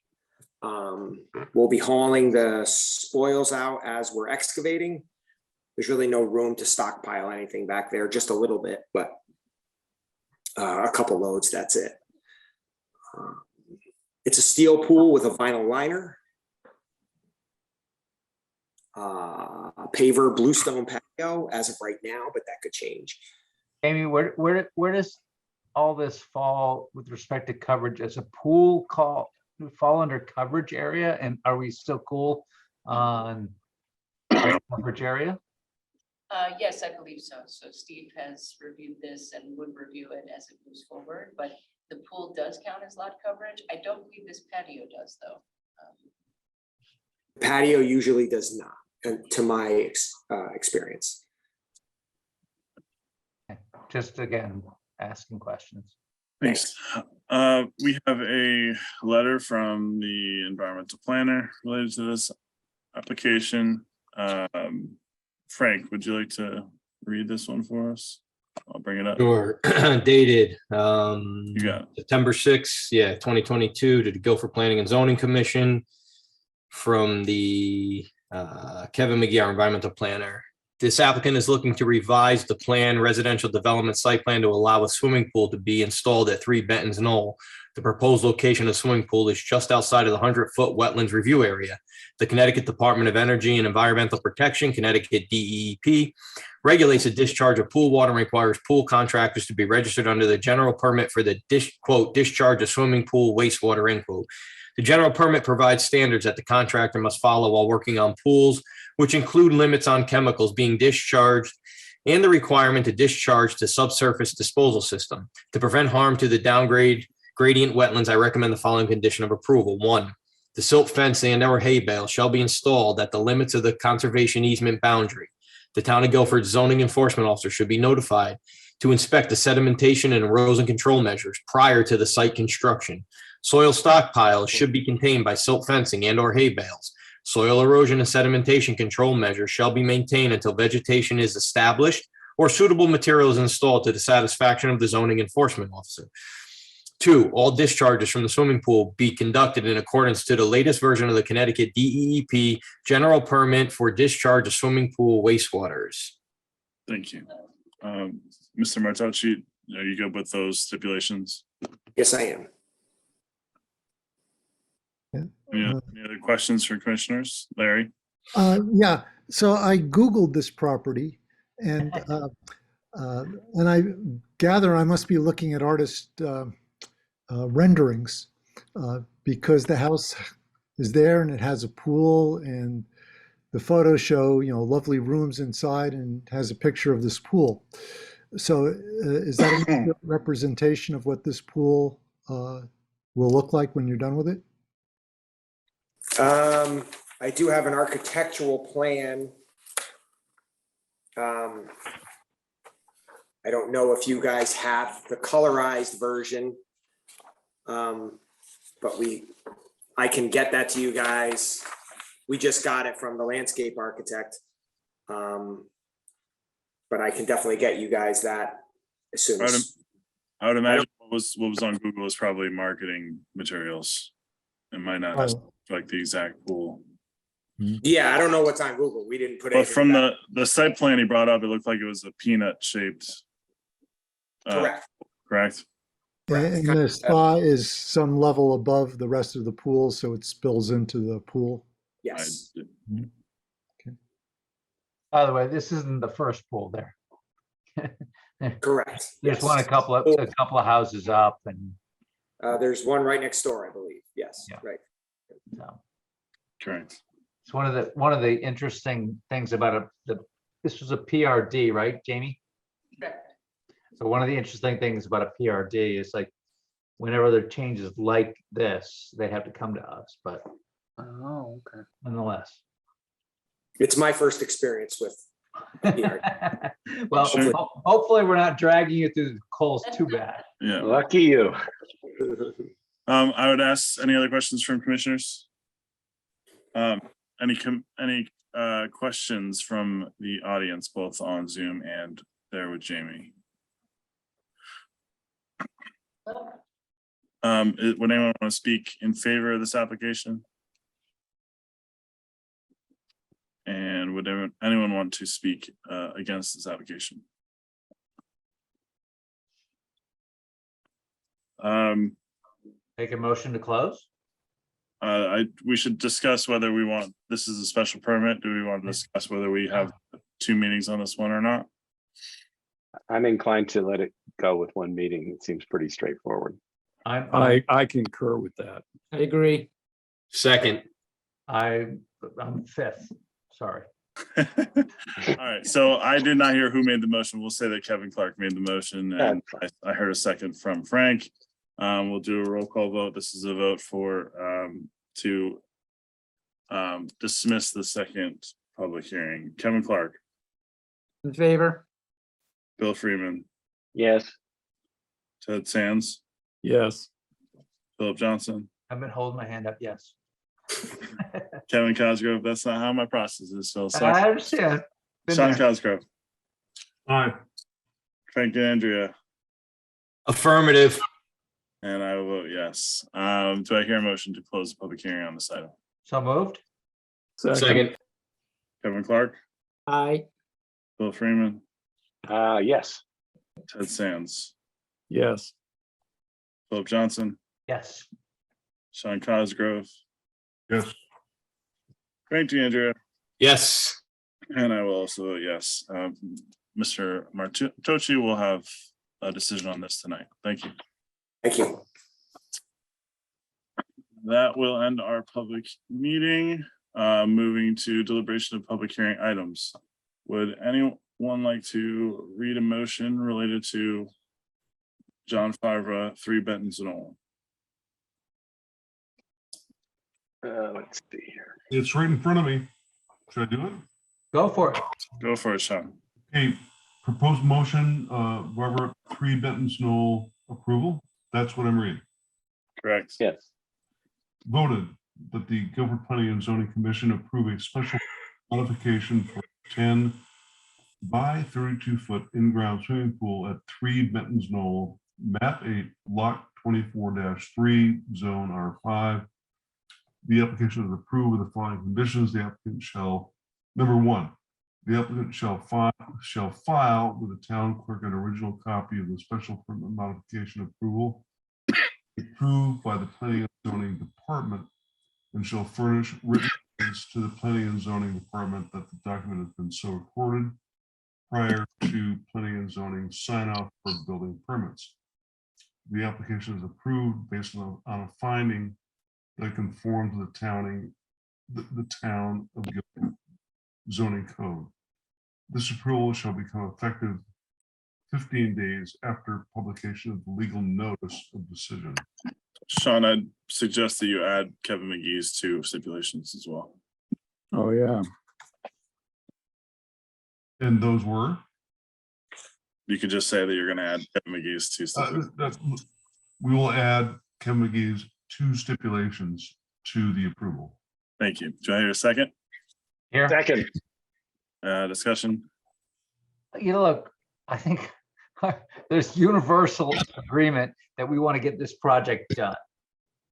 We'll be hauling the spoils out as we're excavating. There's really no room to stockpile anything back there, just a little bit, but a couple loads, that's it. It's a steel pool with a vinyl liner. Paver bluestone patio as of right now, but that could change. Amy, where does all this fall with respect to coverage? As a pool fall under coverage area? And are we still cool on coverage area? Yes, I believe so. So Steve has reviewed this and would review it as it moves forward, but the pool does count as lot coverage. I don't believe this patio does, though. Patio usually does not, to my experience. Just again, asking questions. Thanks. We have a letter from the environmental planner related to this application. Frank, would you like to read this one for us? I'll bring it up. Sure. Dated You got it. September 6th, 2022 to the Guilford Planning and Zoning Commission from the Kevin McGee, our environmental planner. This applicant is looking to revise the planned residential development site plan to allow a swimming pool to be installed at 3 Benton's Knoll. The proposed location of the swimming pool is just outside of the 100-foot wetlands review area. The Connecticut Department of Energy and Environmental Protection, Connecticut DEP, regulates the discharge of pool water and requires pool contractors to be registered under the general permit for the discharge of swimming pool wastewater, end quote. The general permit provides standards that the contractor must follow while working on pools, which include limits on chemicals being discharged and the requirement to discharge the subsurface disposal system. To prevent harm to the gradient wetlands, I recommend the following condition of approval. 1, the silt fence and/or hay bale shall be installed at the limits of the conservation easement boundary. the town of Guilford zoning enforcement officer should be notified to inspect the sedimentation and erosion control measures prior to the site construction. Soil stockpiles should be contained by silt fencing and or hay bales. Soil erosion and sedimentation control measures shall be maintained until vegetation is established or suitable materials installed to the satisfaction of the zoning enforcement officer. 2, all discharges from the swimming pool be conducted in accordance to the latest version of the Connecticut DEEP general permit for discharge of swimming pool wastewaters. Thank you. Mr. Martucci, are you good with those stipulations? Yes, I am. Any other questions for commissioners? Larry? Yeah, so I Googled this property and I gather I must be looking at artist renderings because the house is there and it has a pool and the photos show, lovely rooms inside and has a picture of this pool. So is that an accurate representation of what this pool will look like when you're done with it? I do have an architectural plan. I don't know if you guys have the colorized version. But I can get that to you guys. We just got it from the landscape architect. But I can definitely get you guys that as soon as. I would imagine what was on Google is probably marketing materials. It might not necessarily like the exact pool. Yeah, I don't know what's on Google. We didn't put it. But from the site plan he brought up, it looked like it was a peanut shaped. Correct. Correct. And the spa is some level above the rest of the pool, so it spills into the pool. Yes. By the way, this isn't the first pool there. Correct. There's Yes. one a couple of houses up and There's one right next door, I believe. Yes, Yeah. right. so. Correct. It's one of the interesting things about this was a PRD, right, Jamie? Correct. So one of the interesting things about a PRD is like whenever there are changes like this, they have to come to us, but Oh, okay. nonetheless. It's my first experience with PRD. Well, Sure. hopefully we're not dragging you through the coals too bad. Yeah. Lucky you. I would ask any other questions from commissioners? Any questions from the audience, both on Zoom and there with Jamie? Would anyone want to speak in favor of this application? And would anyone want to speak against this application? Take a motion to close? We should discuss whether we want, this is a special permit. Do we want to discuss whether we have 2 meetings on this one or not? I'm inclined to let it go with one meeting. It seems pretty straightforward. I concur with that. I agree. Second, I'm fifth, sorry. All right, so I did not hear who made the motion. We'll say that Kevin Clark made the motion and I heard a second from Frank. We'll do a roll call vote. This is a vote for to dismiss the second public hearing. Kevin Clark, In favor? Bill Freeman, Yes. Ted Sands, Yes. Philip Johnson, I've been holding my hand up, yes. Kevin Cosgrove. That's not how my process is. So I understand. Been Sean there. Cosgrove, Aye. Frank DeAndrea, affirmative. and I will vote yes. Do I hear a motion to close the public hearing on this item? So moved? Second, Kevin Clark, Aye. Bill Freeman, Yes. Ted Sands, Yes. Philip Johnson, Yes. Sean Cosgrove, Yes. Frank DeAndrea, yes. and I will also vote yes. Mr. Martucci will have a decision on this tonight. Thank you. Thank you. That will end our public meeting. Moving to deliberation of public hearing items. Would anyone like to read a motion related to John Favre, 3 Benton's Knoll? Let's see here. It's right in front of me. Should I do it? Go for it. Go for it, Sean. Okay, proposed motion, Robert, 3 Benton's Knoll approval. That's what I'm reading. Correct. Yes. Voted that the Guilford Planning and Zoning Commission approve a special modification for 10 by 32-foot in-ground swimming pool at 3 Benton's Knoll, map 8, lot 24-3, zone R5. The application is approved with the following conditions. The applicant shall, number 1, the applicant shall file with the town clerk an original copy of the special permit modification approval approved by the Planning and Zoning Department, and shall furnish written evidence to the Planning and Zoning Department that the document has been so recorded prior to Planning and Zoning sign off for building permits. The application is approved based on a finding that conforms to the town of Guilford zoning code. This approval shall become effective 15 days after publication of the legal notice of decision. Sean, I'd suggest that you add Kevin McGee's 2 stipulations as well. Oh, yeah. And those were? You could just say that you're going to add Kevin McGee's 2 stipulations. We will add Kevin McGee's 2 stipulations to the approval. Thank you. Do I hear a second? Here, Second. Discussion? you know, look, I think there's universal agreement that we want to get this project done.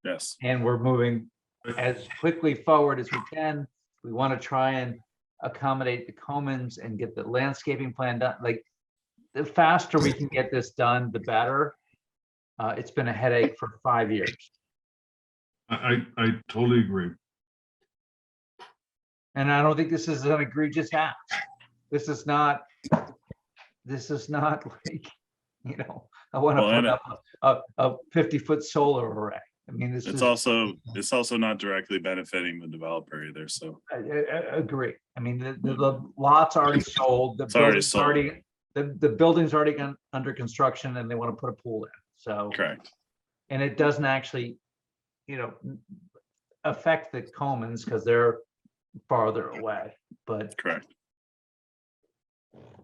Yes. And we're moving as quickly forward as we can. We want to try and accommodate the Comans and get the landscaping plan done. Like, the faster we can get this done, the better. It's been a headache for 5 years. I totally agree. And I don't think this is an egregious act. This is not like, you know, I want to Well, put and up a 50-foot solar array. I mean, this it's is, also not directly benefiting the developer either. So I agree. I mean, the lot's already sold. It's already sold. The building's already under construction and they want to put a pool in. So, correct. and it doesn't actually, you know, affect the Comans because they're farther away, but Correct.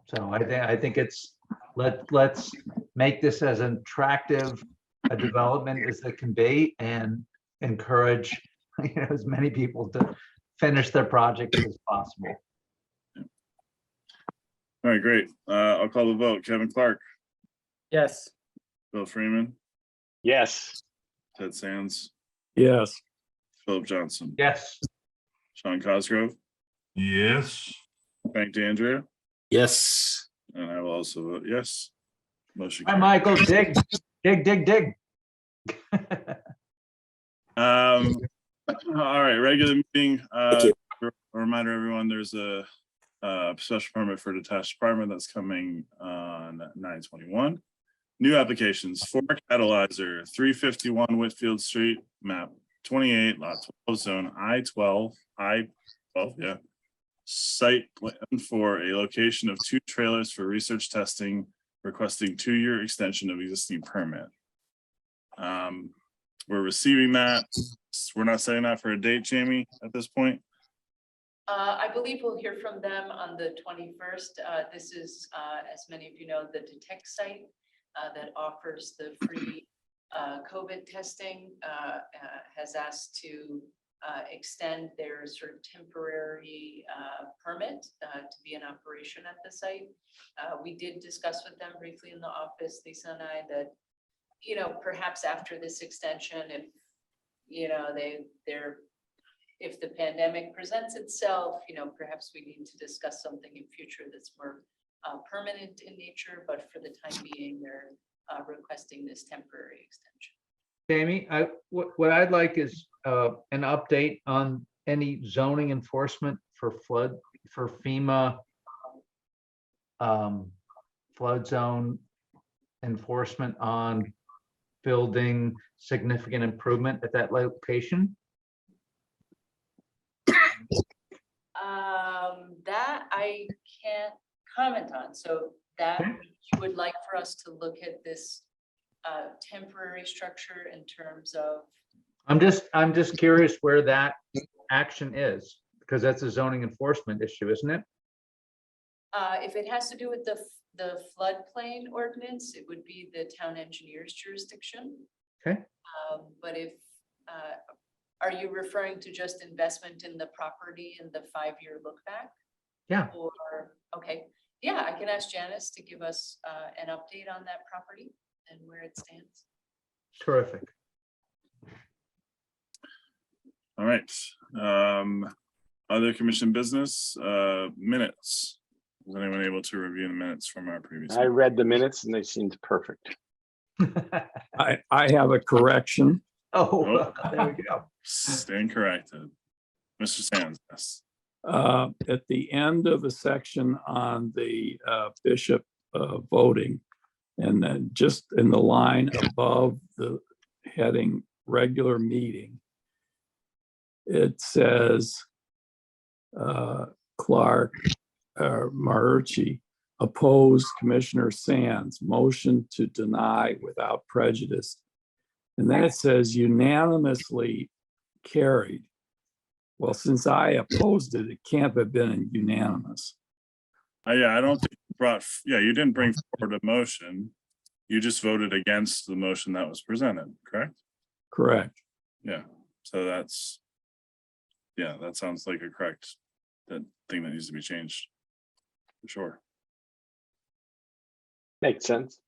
so I think it's, let's make this as attractive a development as it can be and encourage, you know, as many people to finish their project as possible. All right, great. I'll call the vote. Kevin Clark, Yes. Bill Freeman, Yes. Ted Sands, Yes. Philip Johnson, Yes. Sean Cosgrove, Yes. Frank DeAndrea, Yes. and I will also vote yes. Motion Hi, carries. Michael, dig. All right, regular meeting. Thank you. A reminder, everyone, there's a special permit for detached apartment that's coming on 9/21. New applications for Catalyzer, 351 Whitfield Street, map 28, lot 12, zone I-12, yeah. Site plan for a location of 2 trailers for research testing, requesting 2-year extension of existing permit. We're receiving that. We're not setting that for a date, Jamie, at this point. I believe we'll hear from them on the 21st. This is, as many of you know, the Detect site that offers the free COVID testing, has asked to extend their sort of temporary permit to be in operation at the site. We did discuss with them briefly in the office, Lisa and I, that, you know, perhaps after this extension, if, you know, if the pandemic presents itself, you know, perhaps we need to discuss something in future that's more permanent in nature, but for the time being, they're requesting this temporary extension. Jamie, what I'd like is an update on any zoning enforcement for FEMA flood zone enforcement on building significant improvement at that location. That I can't comment on. So that you would like for us to look at this temporary structure in terms of. I'm just curious where that action is, because that's a zoning enforcement issue, isn't it? If it has to do with the floodplain ordinance, it would be the town engineer's jurisdiction. Okay. But if, are you referring to just investment in the property and the 5-year look back? Yeah. Or, okay, yeah, I can ask Janice to give us an update on that property and where it stands. Terrific. All right. Other commission business, minutes. Was anyone able to review the minutes from our previous? I read the minutes and they seemed perfect. I have a correction. Oh, there we go. Stand corrected. Mr. Sands, yes. At the end of the section on the bishop voting, and then just in the line above the heading regular meeting, it says Clark Marucci opposed Commissioner Sands' motion to deny without prejudice. And then it says unanimously carried. Well, since I opposed it, it can't have been unanimous. Yeah, I don't think you brought, yeah, you didn't bring forward a motion. You just voted against the motion that was presented, correct? Correct. Yeah, so that's, yeah, that sounds like a correct, that thing that needs to be changed. For sure. Makes sense.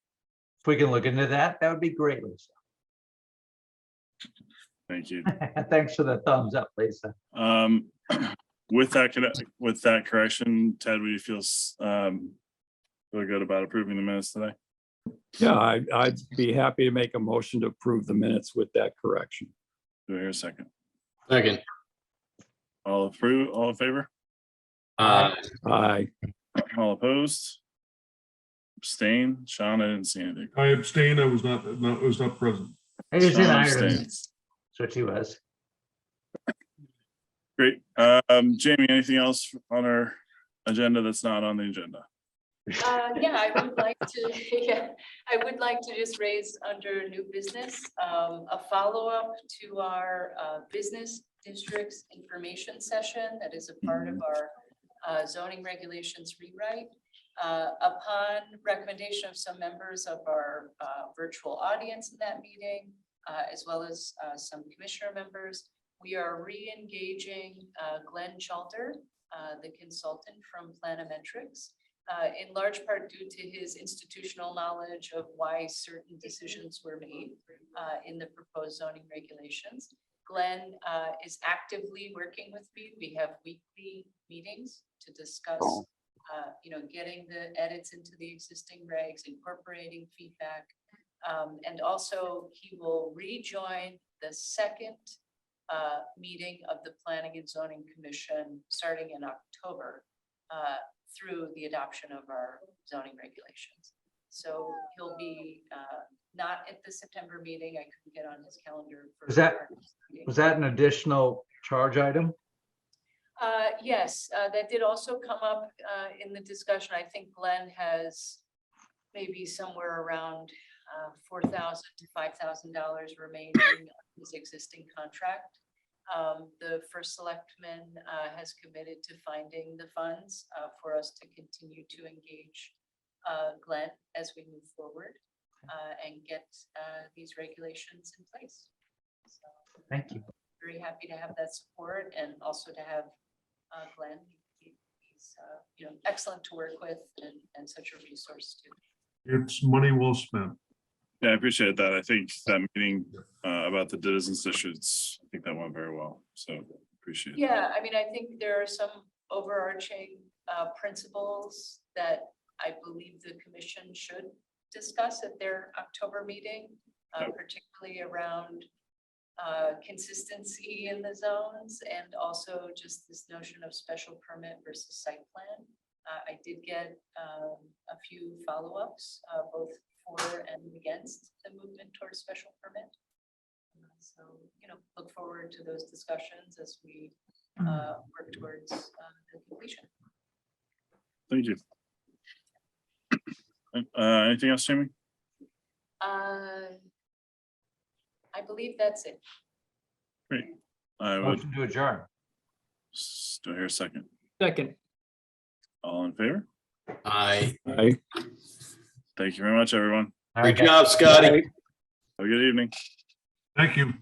If we can look into that, that would be great, Lisa. Thank you. Thanks for the thumbs up, Lisa. With that correction, Ted, would you feel really good about approving the minutes today? Yeah, I'd be happy to make a motion to approve the minutes with that correction. Do I hear a second? Second. All approve, all in favor? Aye. All opposed? Abstain? Sean, I didn't see anything. I abstain. I was not present. He was in Sean Ireland. abstains. That's what he was. Great. Jamie, anything else on our agenda that's not on the agenda? Yeah, I would like to, yeah, I would like to just raise under new business, a follow-up to our business districts information session that is a part of our zoning regulations rewrite. Upon recommendation of some members of our virtual audience in that meeting, as well as some commissioner members, we are re-engaging Glenn Chalter, the consultant from Planometrics, in large part due to his institutional knowledge of why certain decisions were made in the proposed zoning regulations. Glenn is actively working with me. We have weekly meetings to discuss, getting the edits into the existing regs, incorporating feedback. And also he will rejoin the second meeting of the Planning and Zoning Commission starting in October through the adoption of our zoning regulations. So he'll be not at the September meeting. I couldn't get on his calendar. Was that an additional charge item? Yes, that did also come up in the discussion. I think Glenn has maybe somewhere around $4,000 to $5,000 remaining on his existing contract. The first selectman has committed to finding the funds for us to continue to engage Glenn as we move forward and get these regulations in place. So, thank you. Very happy to have that support and also to have Glenn. He's excellent to work with and such a resource too. It's money well spent. Yeah, I appreciate that. I think that meeting about the citizens districts, I think that went very well. So appreciate it. Yeah, I mean, I think there are some overarching principles that I believe the commission should discuss at their October meeting, particularly around consistency in the zones and also just this notion of special permit versus site plan. I did get a few follow-ups, both for and against the movement towards special permit. So, look forward to those discussions as we work towards the completion. Thank you. Anything else, Jamie? I believe that's it. Great. I would Motion to adjourn. do I hear a second. Second. All in favor? Aye. Aye. Thank you very much, everyone. All right, Great guys. job, Scotty. Have a good evening. Thank you.